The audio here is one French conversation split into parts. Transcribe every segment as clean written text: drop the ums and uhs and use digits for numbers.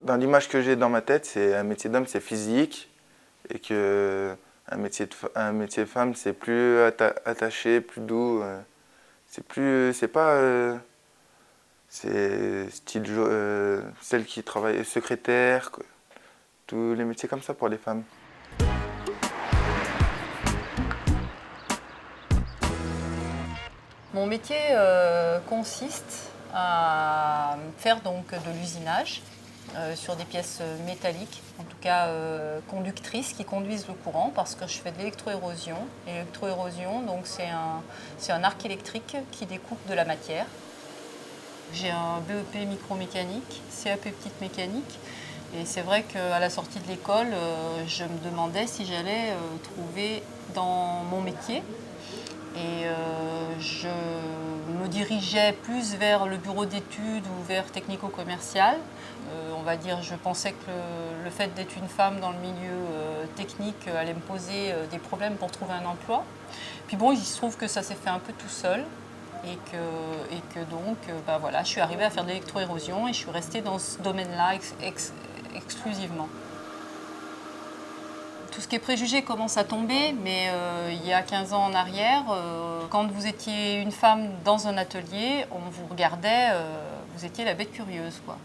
Dans l'image que j'ai dans ma tête, c'est un métier d'homme, c'est physique, et que un métier de femme, c'est plus attaché, plus doux. C'est pas, c'est style celle qui travaille secrétaire, quoi. Tous les métiers comme ça pour les femmes. Mon métier consiste à faire donc de l'usinage sur des pièces métalliques, en tout cas conductrices, qui conduisent le courant, parce que je fais de l'électroérosion. Et l'électroérosion, donc c'est un arc électrique qui découpe de la matière. J'ai un BEP micromécanique, CAP petite mécanique. Et c'est vrai qu'à la sortie de l'école, je me demandais si j'allais trouver dans mon métier. Et je me dirigeais plus vers le bureau d'études ou vers technico-commercial. On va dire, je pensais que le fait d'être une femme dans le milieu technique allait me poser des problèmes pour trouver un emploi. Puis bon, il se trouve que ça s'est fait un peu tout seul. Et que donc, ben voilà, je suis arrivée à faire de l'électroérosion et je suis restée dans ce domaine-là exclusivement. Tout ce qui est préjugé commence à tomber, mais il y a 15 ans en arrière, quand vous étiez une femme dans un atelier, on vous regardait, vous étiez la bête curieuse, quoi.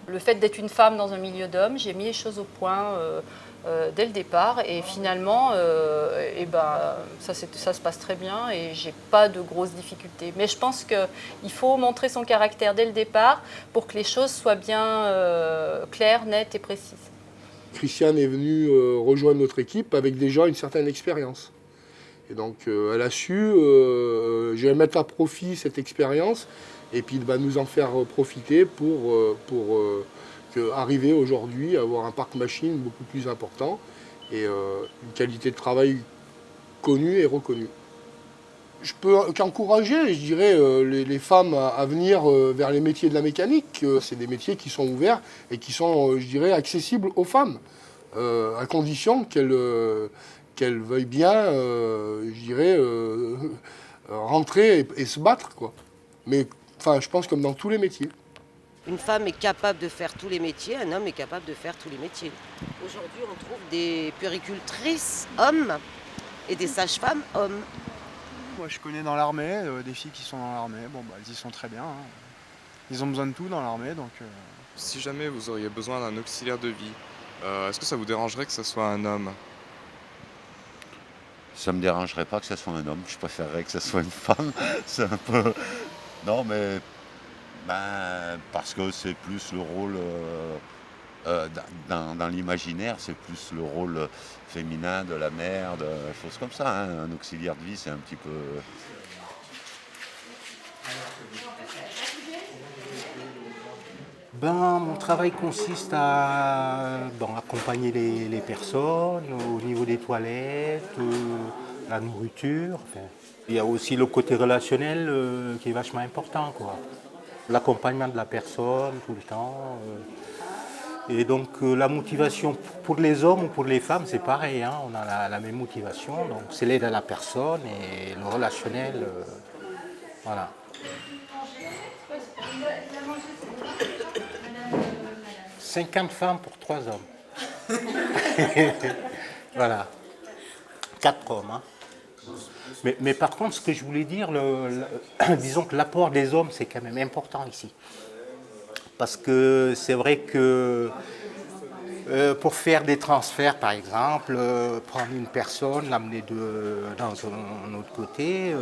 Le fait d'être une femme dans un milieu d'hommes, j'ai mis les choses au point dès le départ et finalement, ça se passe très bien et j'ai pas de grosses difficultés. Mais je pense qu'il faut montrer son caractère dès le départ pour que les choses soient bien claires, nettes et précises. Christiane est venue rejoindre notre équipe avec déjà une certaine expérience. Et donc elle a su, je vais mettre à profit cette expérience et puis nous en faire profiter pour arriver aujourd'hui à avoir un parc machine beaucoup plus important et une qualité de travail connue et reconnue. Je peux qu'encourager, je dirais, les femmes à venir vers les métiers de la mécanique. C'est des métiers qui sont ouverts et qui sont, je dirais, accessibles aux femmes, à condition qu'elles veuillent bien, je dirais, rentrer et se battre, quoi. Mais enfin, je pense comme dans tous les métiers. Une femme est capable de faire tous les métiers, un homme est capable de faire tous les métiers. Aujourd'hui, on trouve des puéricultrices hommes et des sages-femmes hommes. Moi, je connais dans l'armée des filles qui sont dans l'armée. Bon, elles y sont très bien, hein. Ils ont besoin de tout dans l'armée, donc... Si jamais vous auriez besoin d'un auxiliaire de vie, est-ce que ça vous dérangerait que ce soit un homme? Ça me dérangerait pas que ce soit un homme. Je préférerais que ce soit une femme. C'est un peu... Non, mais... parce que c'est plus le rôle... dans l'imaginaire, c'est plus le rôle féminin de la mère, de choses comme ça, hein. Un auxiliaire de vie, c'est un petit peu... Mon travail consiste à accompagner les personnes au niveau des toilettes, la nourriture. Enfin. Il y a aussi le côté relationnel qui est vachement important, quoi. L'accompagnement de la personne tout le temps. Et donc la motivation pour les hommes ou pour les femmes, c'est pareil, hein, on a la même motivation. Donc c'est l'aide à la personne et le relationnel. Voilà. 50 femmes pour 3 hommes. Voilà. 4 hommes. Hein. Mais par contre, ce que je voulais dire, disons que l'apport des hommes, c'est quand même important ici. Parce que c'est vrai que pour faire des transferts, par exemple, prendre une personne, l'amener dans un autre côté,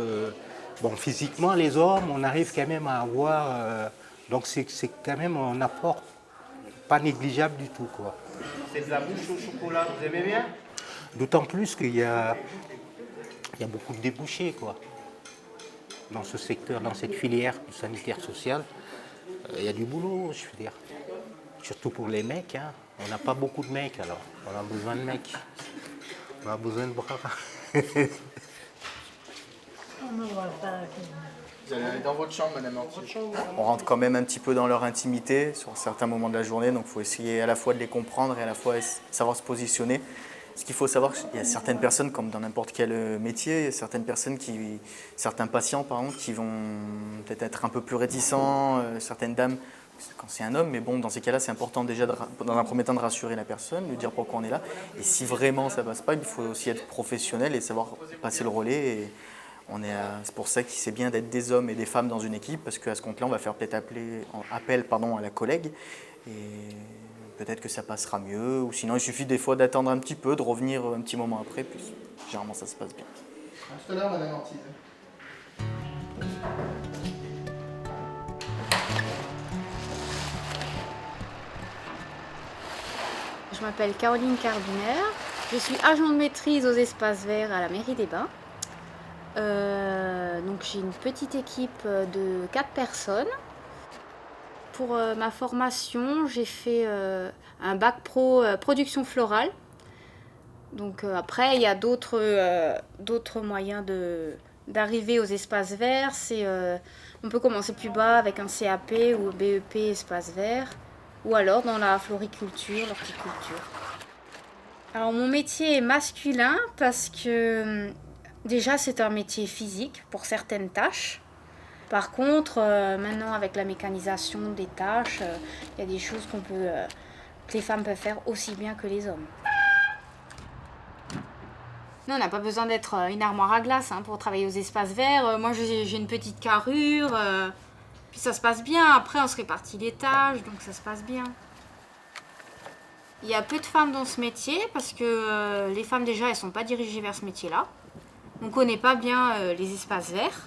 physiquement, les hommes, on arrive quand même à avoir... donc c'est quand même un apport pas négligeable du tout, quoi. C'est de la mousse au chocolat, vous aimez bien? D'autant plus qu'il y a beaucoup de débouchés, quoi. Dans ce secteur, dans cette filière du sanitaire social, il y a du boulot, je veux dire. Surtout pour les mecs, hein. On n'a pas beaucoup de mecs, alors. On a besoin de mecs. On a besoin de bras. Vous allez aller dans votre chambre, madame Lantier. On rentre quand même un petit peu dans leur intimité sur certains moments de la journée, donc il faut essayer à la fois de les comprendre et à la fois savoir se positionner. Ce qu'il faut savoir, il y a certaines personnes, comme dans n'importe quel métier, il y a certaines patients par exemple, qui vont peut-être être un peu plus réticents, certaines dames quand c'est un homme, mais bon, dans ces cas-là, c'est important déjà, dans un premier temps, de rassurer la personne, lui dire pourquoi on est là. Et si vraiment ça passe pas, il faut aussi être professionnel et savoir passer le relais. Et c'est pour ça que c'est bien d'être des hommes et des femmes dans une équipe, parce qu'à ce compte-là, on va faire peut-être appel à la collègue. Et peut-être que ça passera mieux, ou sinon il suffit des fois d'attendre un petit peu, de revenir un petit moment après, puis généralement ça se passe bien. À tout à l'heure, Madame Ortiz. Je m'appelle Caroline Carbinaire, je suis agent de maîtrise aux espaces verts à la mairie des Bains. Donc j'ai une petite équipe de 4 personnes. Pour ma formation, j'ai fait un bac pro production florale. Donc après, il y a d'autres moyens d'arriver aux espaces verts. On peut commencer plus bas avec un CAP ou BEP espaces verts, ou alors dans la floriculture, l'horticulture. Alors mon métier est masculin parce que déjà c'est un métier physique pour certaines tâches. Par contre, maintenant avec la mécanisation des tâches, il y a des choses que les femmes peuvent faire aussi bien que les hommes. Non, on n'a pas besoin d'être une armoire à glace pour travailler aux espaces verts. Moi j'ai une petite carrure, puis ça se passe bien. Après on se répartit les tâches, donc ça se passe bien. Il y a peu de femmes dans ce métier parce que les femmes déjà elles ne sont pas dirigées vers ce métier-là. On ne connaît pas bien les espaces verts.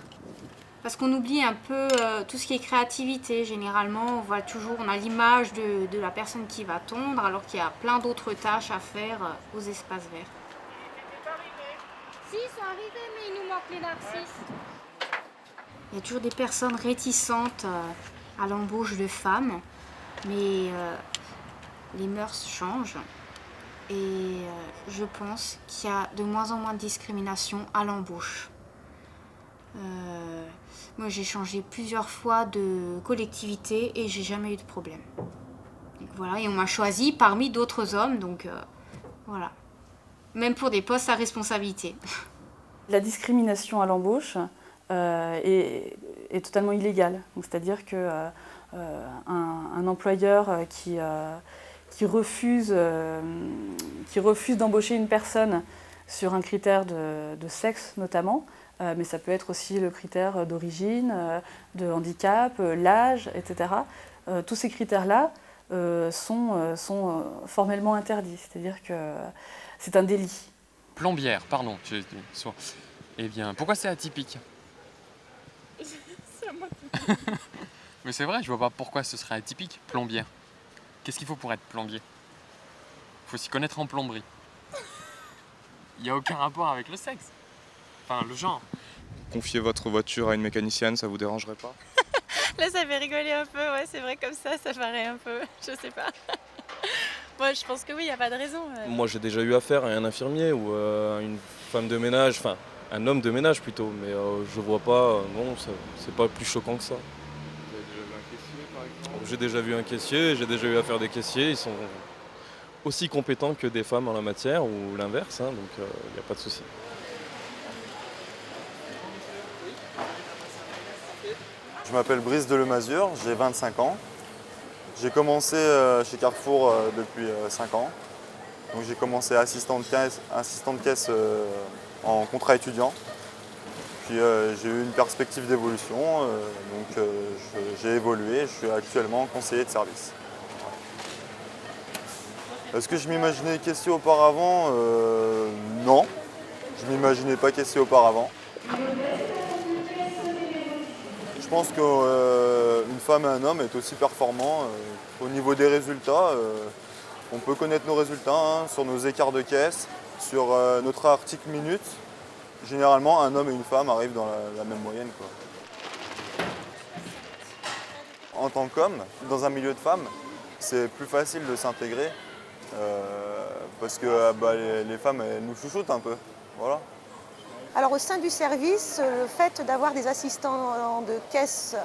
Parce qu'on oublie un peu tout ce qui est créativité. Généralement, on a l'image de la personne qui va tondre, alors qu'il y a plein d'autres tâches à faire aux espaces verts. Si, ils sont arrivés, mais il nous manque les narcisses. Il y a toujours des personnes réticentes à l'embauche de femmes, mais les mœurs changent. Et je pense qu'il y a de moins en moins de discrimination à l'embauche. Moi j'ai changé plusieurs fois de collectivité et j'ai jamais eu de problème. Donc, voilà, et on m'a choisi parmi d'autres hommes, donc voilà. Même pour des postes à responsabilité. La discrimination à l'embauche est totalement illégale. C'est-à-dire qu'un employeur qui refuse d'embaucher une personne sur un critère de sexe notamment, mais ça peut être aussi le critère d'origine, de handicap, l'âge, etc. Tous ces critères-là sont formellement interdits, c'est-à-dire que c'est un délit. Plombière, pardon. Eh bien, pourquoi c'est atypique? C'est à moi. Mais c'est vrai, je vois pas pourquoi ce serait atypique, plombière. Qu'est-ce qu'il faut pour être plombier? Faut s'y connaître en plomberie. Il n'y a aucun rapport avec le sexe. Enfin, le genre. Confier votre voiture à une mécanicienne, ça vous dérangerait pas? Là, ça fait rigoler un peu, ouais, c'est vrai, comme ça paraît un peu, je sais pas. Moi, je pense que oui, il n'y a pas de raison. Moi, j'ai déjà eu affaire à un infirmier ou à une femme de ménage, enfin, un homme de ménage plutôt, mais je vois pas, non, c'est pas plus choquant que ça. Vous avez déjà vu un caissier, par exemple? J'ai déjà vu un caissier, j'ai déjà eu affaire à des caissiers, ils sont aussi compétents que des femmes en la matière ou l'inverse, donc il n'y a pas de souci. Je m'appelle Brice Delemazure, j'ai 25 ans. J'ai commencé chez Carrefour depuis 5 ans. Donc j'ai commencé assistant de caisse en contrat étudiant. Puis j'ai eu une perspective d'évolution, donc j'ai évolué, je suis actuellement conseiller de service. Est-ce que je m'imaginais caissier auparavant? Non, je ne m'imaginais pas caissier auparavant. Je pense qu'une femme et un homme est aussi performant. Au niveau des résultats, on peut connaître nos résultats sur nos écarts de caisse, sur notre article minute. Généralement, un homme et une femme arrivent dans la même moyenne, quoi. En tant qu'homme, dans un milieu de femmes, c'est plus facile de s'intégrer parce que les femmes, elles nous chouchoutent un peu. Voilà. Alors au sein du service, le fait d'avoir des assistants de caisse,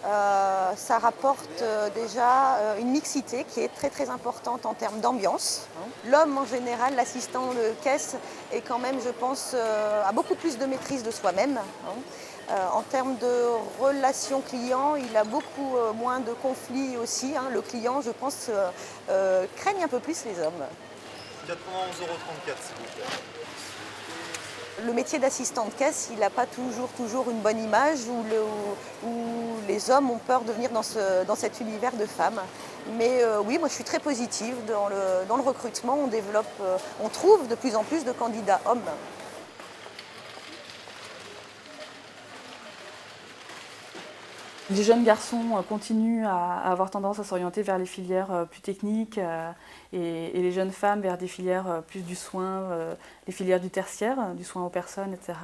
ça rapporte déjà une mixité qui est très très importante en termes d'ambiance. L'homme en général, l'assistant de caisse, est quand même, je pense, a beaucoup plus de maîtrise de soi-même. En termes de relations clients, il a beaucoup moins de conflits aussi. Hein. Le client, je pense, craigne un peu plus les hommes. 91,34 € s'il vous plaît. Le métier d'assistant de caisse, il n'a pas toujours une bonne image où les hommes ont peur de venir dans cet univers de femmes. Mais oui, moi je suis très positive. Dans le recrutement, on trouve de plus en plus de candidats hommes. Les jeunes garçons continuent à avoir tendance à s'orienter vers les filières plus techniques et les jeunes femmes vers des filières plus du soin, les filières du tertiaire, du soin aux personnes, etc.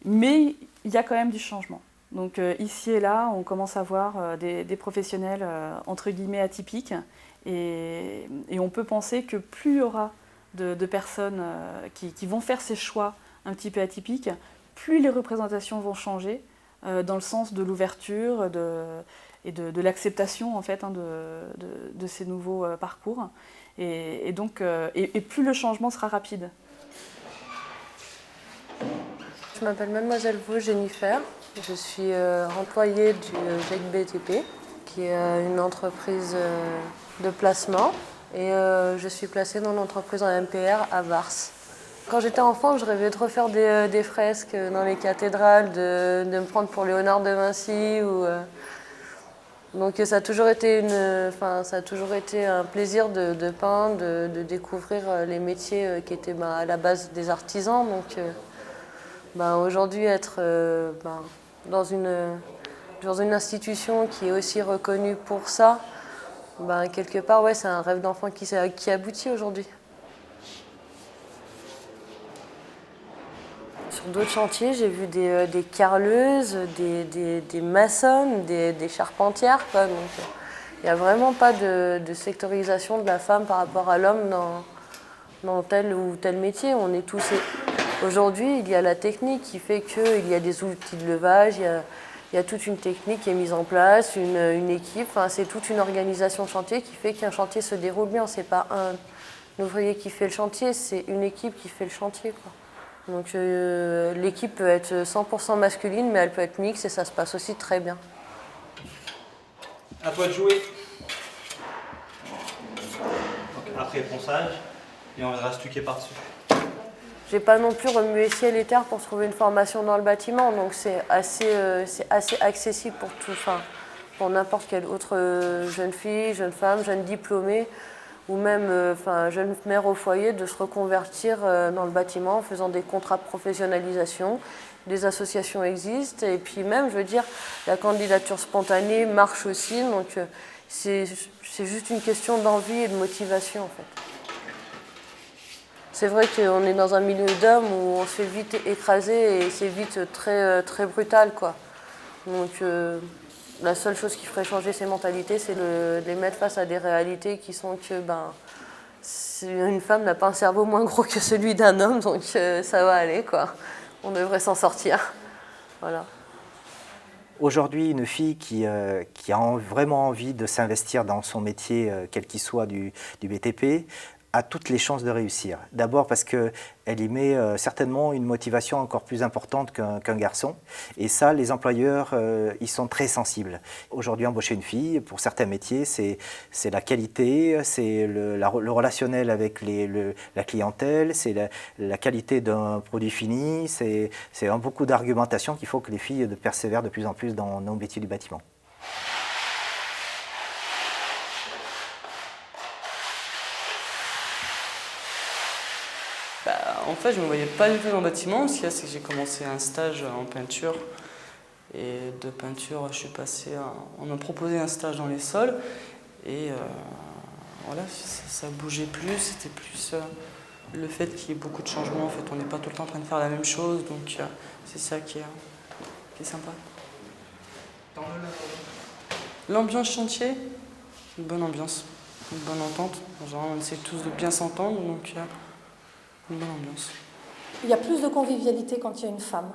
Mais il y a quand même du changement. Donc ici et là, on commence à voir des professionnels entre guillemets atypiques et on peut penser que plus il y aura de personnes qui vont faire ces choix un petit peu atypiques, plus les représentations vont changer dans le sens de l'ouverture et de l'acceptation en fait, hein, de ces nouveaux parcours. Et plus le changement sera rapide. Je m'appelle Mademoiselle Vaux Jennifer. Je suis employée du GEC BTP, qui est une entreprise de placement. Et je suis placée dans l'entreprise en MPR à Vars. Quand j'étais enfant, je rêvais de refaire des fresques dans les cathédrales, de me prendre pour Léonard de Vinci. Donc ça a toujours été un plaisir de peindre, de découvrir les métiers qui étaient à la base des artisans. Donc aujourd'hui, être dans une institution qui est aussi reconnue pour ça, quelque part, ouais, c'est un rêve d'enfant qui aboutit aujourd'hui. Sur d'autres chantiers, j'ai vu des carreleuses, des maçonnes, des charpentières. Quoi. Donc, il n'y a vraiment pas de sectorisation de la femme par rapport à l'homme dans tel ou tel métier. On est tous... Aujourd'hui, il y a la technique qui fait qu'il y a des outils de levage, il y a toute une technique qui est mise en place, une équipe. Enfin, c'est toute une organisation de chantier qui fait qu'un chantier se déroule bien. Ce n'est pas un ouvrier qui fait le chantier, c'est une équipe qui fait le chantier, quoi. Donc l'équipe peut être 100% masculine, mais elle peut être mixte et ça se passe aussi très bien. À toi de jouer. Donc, après ponçage, et on viendra stuquer par-dessus. J'ai pas non plus remué ciel et terre pour trouver une formation dans le bâtiment, donc c'est assez accessible pour tout, pour n'importe quelle autre jeune fille, jeune femme, jeune diplômée, ou même jeune mère au foyer, de se reconvertir dans le bâtiment en faisant des contrats de professionnalisation. Des associations existent et puis même, je veux dire, la candidature spontanée marche aussi, donc c'est juste une question d'envie et de motivation en fait. C'est vrai qu'on est dans un milieu d'hommes où on se fait vite écraser et c'est vite très, très brutal, quoi. Donc la seule chose qui ferait changer ces mentalités, c'est de les mettre face à des réalités qui sont que une femme n'a pas un cerveau moins gros que celui d'un homme, donc ça va aller, quoi. On devrait s'en sortir. Voilà. Aujourd'hui, une fille qui a vraiment envie de s'investir dans son métier, quel qu'il soit du BTP, a toutes les chances de réussir. D'abord parce qu'elle y met certainement une motivation encore plus importante qu'un garçon. Et ça, les employeurs, ils sont très sensibles. Aujourd'hui, embaucher une fille, pour certains métiers, c'est la qualité, c'est le relationnel avec la clientèle, c'est la qualité d'un produit fini, c'est beaucoup d'argumentation qu'il faut que les filles persévèrent de plus en plus dans nos métiers du bâtiment. En fait, je ne me voyais pas du tout dans le bâtiment. Ce qu'il y a, c'est que j'ai commencé un stage en peinture. Et de peinture, je suis passé on m'a proposé un stage dans les sols. Et voilà, ça bougeait plus. C'était plus le fait qu'il y ait beaucoup de changements. En fait, on n'est pas tout le temps en train de faire la même chose. Donc, c'est ça qui est sympa. L'ambiance chantier, une bonne ambiance, une bonne entente. Genre, on essaie tous de bien s'entendre. Donc, une bonne ambiance. Il y a plus de convivialité quand il y a une femme.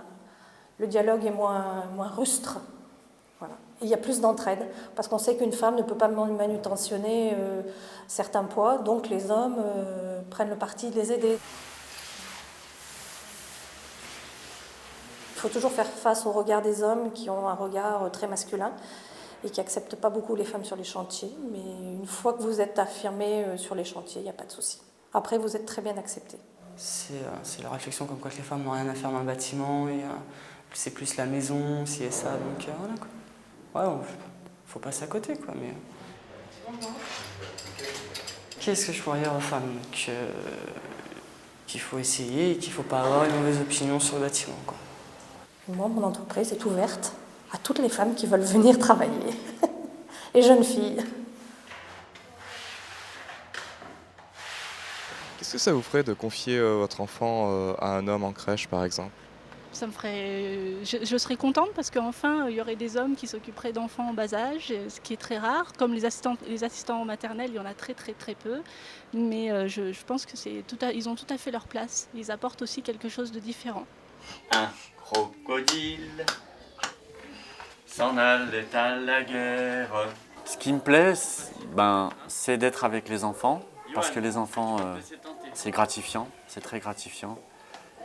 Le dialogue est moins rustre. Voilà. Et il y a plus d'entraide, parce qu'on sait qu'une femme ne peut pas manutentionner certains poids, donc les hommes prennent le parti de les aider. Il faut toujours faire face au regard des hommes qui ont un regard très masculin et qui n'acceptent pas beaucoup les femmes sur les chantiers. Mais une fois que vous êtes affirmé sur les chantiers, il n'y a pas de souci. Après, vous être très bien accepté. C'est la réflexion comme quoi que les femmes n'ont rien à faire dans le bâtiment et c'est plus la maison, si et ça, donc voilà quoi. Ouais, faut passer à côté quoi, mais... Qu'est-ce que je pourrais dire aux femmes? Qu'il faut essayer et qu'il ne faut pas avoir une mauvaise opinion sur le bâtiment, quoi. Moi, mon entreprise est ouverte à toutes les femmes qui veulent venir travailler, les jeunes filles. Qu'est-ce que ça vous ferait de confier votre enfant à un homme en crèche, par exemple? Ça me ferait... je serais contente parce qu'enfin, il y aurait des hommes qui s'occuperaient d'enfants en bas âge, ce qui est très rare. Comme les assistants maternels, il y en a très peu. Mais je pense que ils ont tout à fait leur place. Ils apportent aussi quelque chose de différent. Un crocodile s'en allait à la guerre. Ce qui me plaît, c'est d'être avec les enfants. Parce que les enfants, c'est gratifiant, c'est très gratifiant.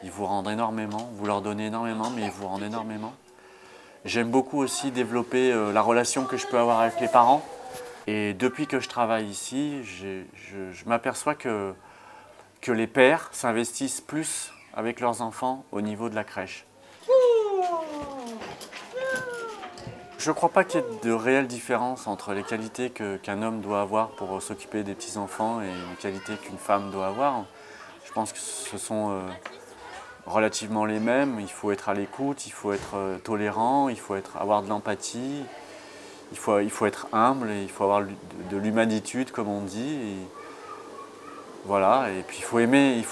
Ils vous rendent énormément, vous leur donnez énormément, mais ils vous rendent énormément. J'aime beaucoup aussi développer la relation que je peux avoir avec les parents. Et depuis que je travaille ici, je m'aperçois que les pères s'investissent plus avec leurs enfants au niveau de la crèche. Je ne crois pas qu'il y ait de réelle différence entre les qualités qu'un homme doit avoir pour s'occuper des petits-enfants et les qualités qu'une femme doit avoir. Je pense que ce sont relativement les mêmes. Il faut être à l'écoute, il faut être tolérant, il faut avoir de l'empathie, il faut être humble, et il faut avoir de l'humanitude, comme on dit. Et voilà, et puis il faut aimer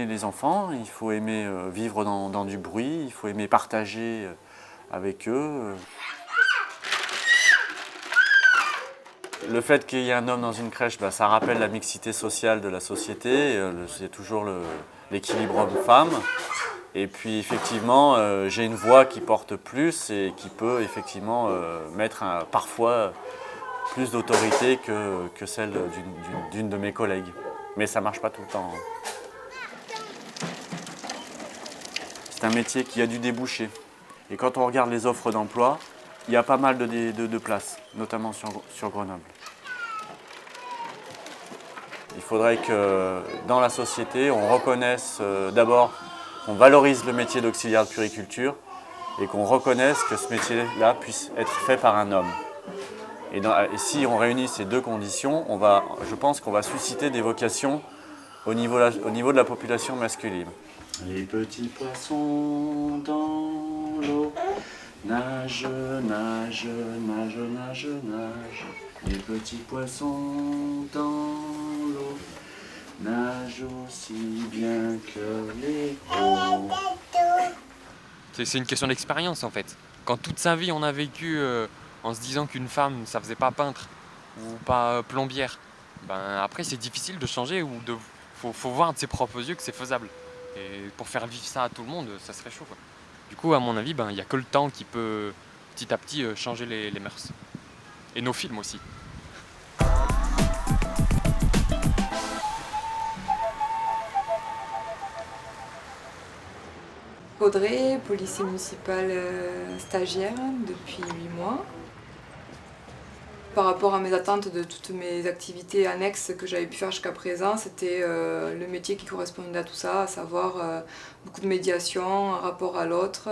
les enfants, il faut aimer vivre dans du bruit, il faut aimer partager avec eux. Le fait qu'il y ait un homme dans une crèche, ça rappelle la mixité sociale de la société. C'est toujours l'équilibre homme-femme. Et puis effectivement, j'ai une voix qui porte plus et qui peut effectivement mettre parfois plus d'autorité que celle d'une de mes collègues. Mais ça ne marche pas tout le temps. C'est un métier qui a du débouché. Et quand on regarde les offres d'emploi, il y a pas mal de places, notamment sur Grenoble. Il faudrait que dans la société, on reconnaisse d'abord, qu'on valorise le métier d'auxiliaire de puériculture et qu'on reconnaisse que ce métier-là puisse être fait par un homme. Et si on réunit ces deux conditions, je pense qu'on va susciter des vocations au niveau de la population masculine. Les petits poissons dans l'eau nagent, nagent, nagent, nagent, nagent. Les petits poissons dans l'eau nagent aussi bien que les gros. C'est une question d'expérience en fait. Quand toute sa vie on a vécu en se disant qu'une femme ça faisait pas peintre ou pas plombière, après c'est difficile de changer ou faut voir de ses propres yeux que c'est faisable. Et pour faire vivre ça à tout le monde, ça serait chaud quoi. Du coup à mon avis, il n'y a que le temps qui peut petit à petit changer les mœurs. Et nos films aussi. Audrey, policier municipal stagiaire depuis 8 mois. Par rapport à mes attentes de toutes mes activités annexes que j'avais pu faire jusqu'à présent, c'était le métier qui correspondait à tout ça, à savoir beaucoup de médiation, un rapport à l'autre,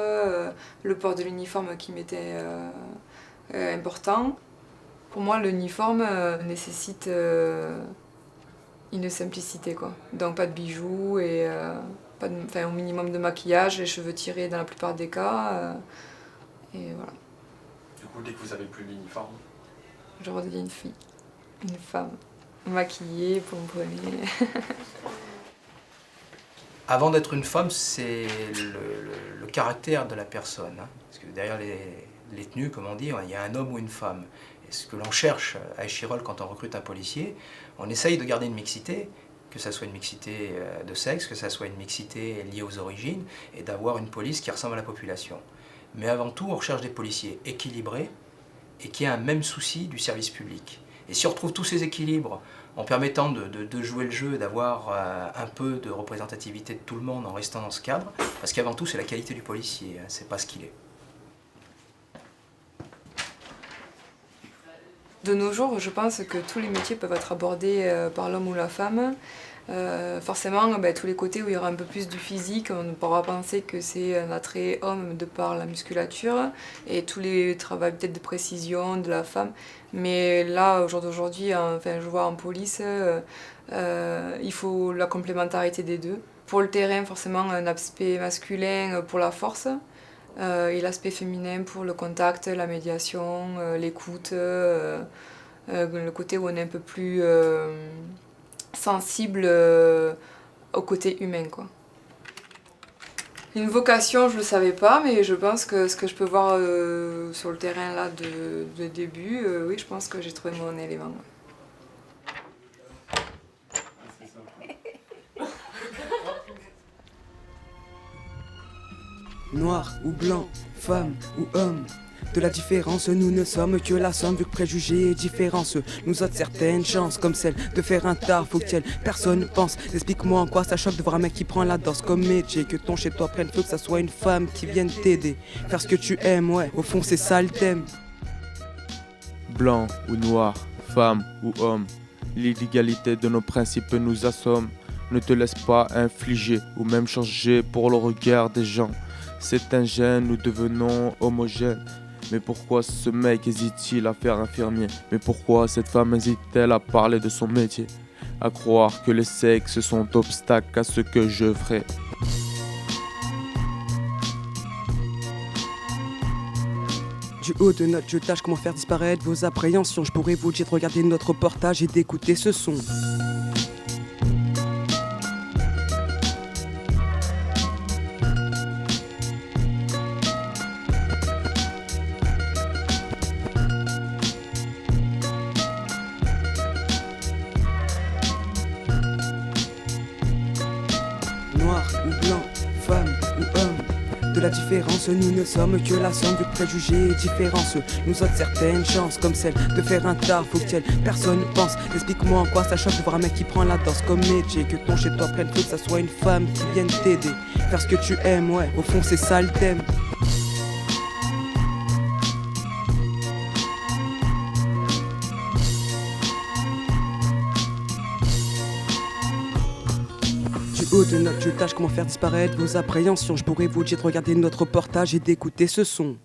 le port de l'uniforme qui m'était important. Pour moi, l'uniforme nécessite une simplicité, quoi. Donc pas de bijoux et au minimum de maquillage, les cheveux tirés dans la plupart des cas. Et voilà. Du coup, dès que vous avez plus l'uniforme, je redeviens une fille, une femme, maquillée, pomponnée. Avant d'être une femme, c'est le caractère de la personne. Hein. Parce que derrière les tenues, comme on dit, il y a un homme ou une femme. Et ce que l'on cherche à Échirolles quand on recrute un policier, on essaye de garder une mixité, que ça soit une mixité de sexe, que ça soit une mixité liée aux origines, et d'avoir une police qui ressemble à la population. Mais avant tout, on recherche des policiers équilibrés, et qui a un même souci du service public. Et si on retrouve tous ces équilibres en permettant de jouer le jeu, d'avoir un peu de représentativité de tout le monde en restant dans ce cadre, parce qu'avant tout c'est la qualité du policier, hein, c'est pas ce qu'il est. De nos jours, je pense que tous les métiers peuvent être abordés par l'homme ou la femme. Forcément, tous les côtés où il y aura un peu plus du physique, on pourra penser que c'est un attrait homme de par la musculature et tous les travaux peut-être de précision de la femme. Mais là, au jour d'aujourd'hui, enfin, je vois en police, il faut la complémentarité des deux. Pour le terrain, forcément, un aspect masculin pour la force et l'aspect féminin pour le contact, la médiation, l'écoute, le côté où on est un peu plus sensible au côté humain, quoi. Une vocation, je ne le savais pas, mais je pense que ce que je peux voir sur le terrain là de début, oui, je pense que j'ai trouvé mon élément. Noir ou blanc, femme ou homme, de la différence nous ne sommes que la somme, vu que préjugés et différence nous offrent certaines chances, comme celle de faire un taf auquel personne pense. Explique-moi en quoi ça choque de voir un mec qui prend la danse comme métier, que ton chez toi prenne feu, que ça soit une femme qui vienne t'aider, faire ce que tu aimes, ouais, au fond c'est ça le thème. Blanc ou noir, femme ou homme, l'illégalité de nos principes nous assomme. Ne te laisse pas infliger ou même changer pour le regard des gens. C'est un gène, nous devenons homogènes. Mais pourquoi ce mec hésite-t-il à faire infirmier? Mais pourquoi cette femme hésite-t-elle à parler de son métier? À croire que les sexes sont obstacles à ce que je ferai. Du haut de notre jeu tâche comment faire disparaître vos appréhensions. Je pourrais vous dire de regarder notre reportage et d'écouter ce son. Noir ou blanc, femme ou homme, de la différence nous ne sommes que la somme de préjugés et différences nous offrent certaines chances, comme celle de faire un taf auquel personne pense. Explique-moi en quoi ça choque de voir un mec qui prend la danse comme métier, que ton chez toi prenne feu, que ça soit une femme qui vienne t'aider, faire ce que tu aimes, ouais, au fond c'est ça le thème. Du haut de notre jeu tâche comment faire disparaître vos appréhensions. Je pourrais vous dire de regarder notre reportage et d'écouter ce son.